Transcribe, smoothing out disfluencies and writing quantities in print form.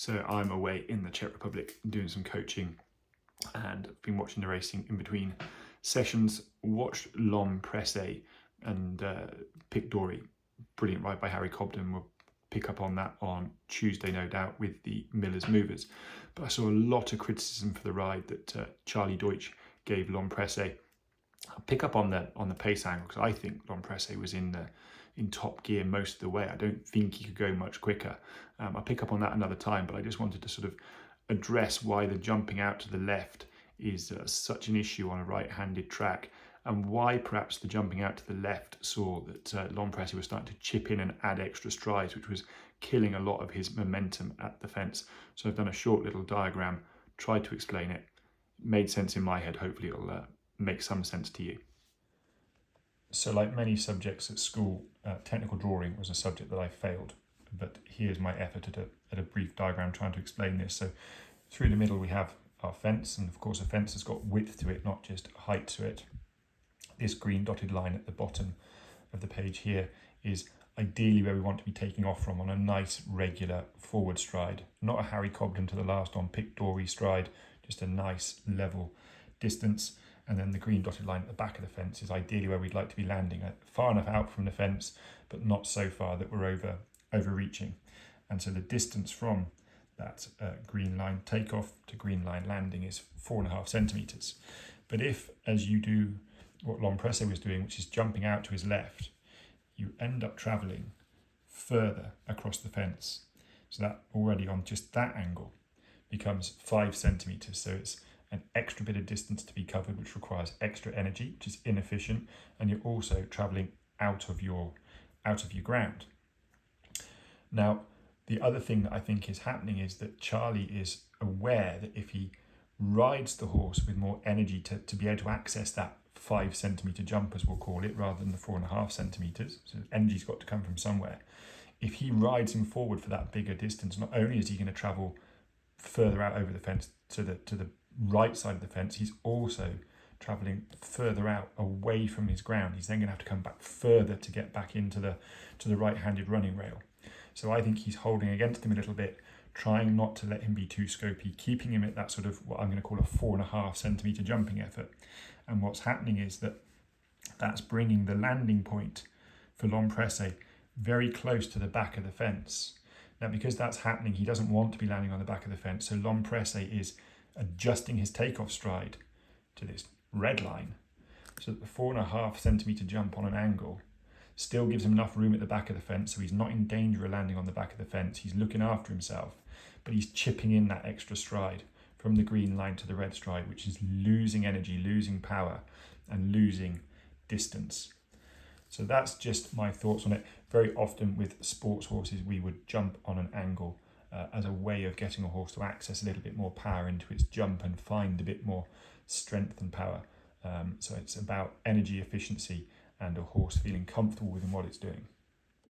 So I'm away in the Czech Republic doing some coaching and I've been watching the racing in between sessions. Watched L'Homme Presse and Pic D'Orhy. Brilliant ride by Harry Cobden. We'll pick up on that on Tuesday, no doubt, with the Miller's Movers. But I saw a lot of criticism for the ride that Charlie Deutsch gave L'Homme Presse. I'll pick up on the pace angle because I think L'Homme Presse was in top gear most of the way. I don't think he could go much quicker. I'll pick up on that another time, but I just wanted to sort of address why the jumping out to the left is such an issue on a right-handed track, and why perhaps the jumping out to the left saw that L'Homme Presse was starting to chip in and add extra strides, which was killing a lot of his momentum at the fence. So I've done a short little diagram, tried to explain it. Made sense in my head. Hopefully it'll make some sense to you. So like many subjects at school, technical drawing was a subject that I failed, but here's my effort at a brief diagram trying to explain this. So through the middle we have our fence, and of course a fence has got width to it, not just height to it. This green dotted line at the bottom of the page here is ideally where we want to be taking off from on a nice regular forward stride, not a Harry Cobden to the last on Pic D'Orhy stride, just a nice level distance. And then the green dotted line at the back of the fence is ideally where we'd like to be landing, far enough out from the fence, but not so far that we're overreaching. And so the distance from that green line takeoff to green line landing is 4.5 centimetres. But if, as you do what L'Homme Presse was doing, which is jumping out to his left, you end up travelling further across the fence. So that already on just that angle becomes 5 centimetres. So it's an extra bit of distance to be covered, which requires extra energy, which is inefficient, and you're also travelling out of your ground. Now, the other thing that I think is happening is that Charlie is aware that if he rides the horse with more energy to be able to access that 5 centimetre jump, as we'll call it, rather than the 4.5 centimetres, so energy's got to come from somewhere. If he rides him forward for that bigger distance, not only is he going to travel further out over the fence to the right side of the fence, he's also travelling further out away from his ground. He's then going to have to come back further to get back into the right-handed running rail. So I think he's holding against him a little bit, trying not to let him be too scopy, keeping him at that sort of what I'm going to call a 4.5 centimetre jumping effort. And what's happening is that's bringing the landing point for L'Homme Presse very close to the back of the fence. Now, because that's happening, he doesn't want to be landing on the back of the fence, so L'Homme Presse is adjusting his takeoff stride to this red line, so that the 4.5 centimetre jump on an angle still gives him enough room at the back of the fence, so he's not in danger of landing on the back of the fence. He's looking after himself, but he's chipping in that extra stride from the green line to the red stride, which is losing energy, losing power, and losing distance. So that's just my thoughts on it. Very often with sports horses, we would jump on an angle as a way of getting a horse to access a little bit more power into its jump and find a bit more strength and power. So it's about energy efficiency and a horse feeling comfortable within what it's doing.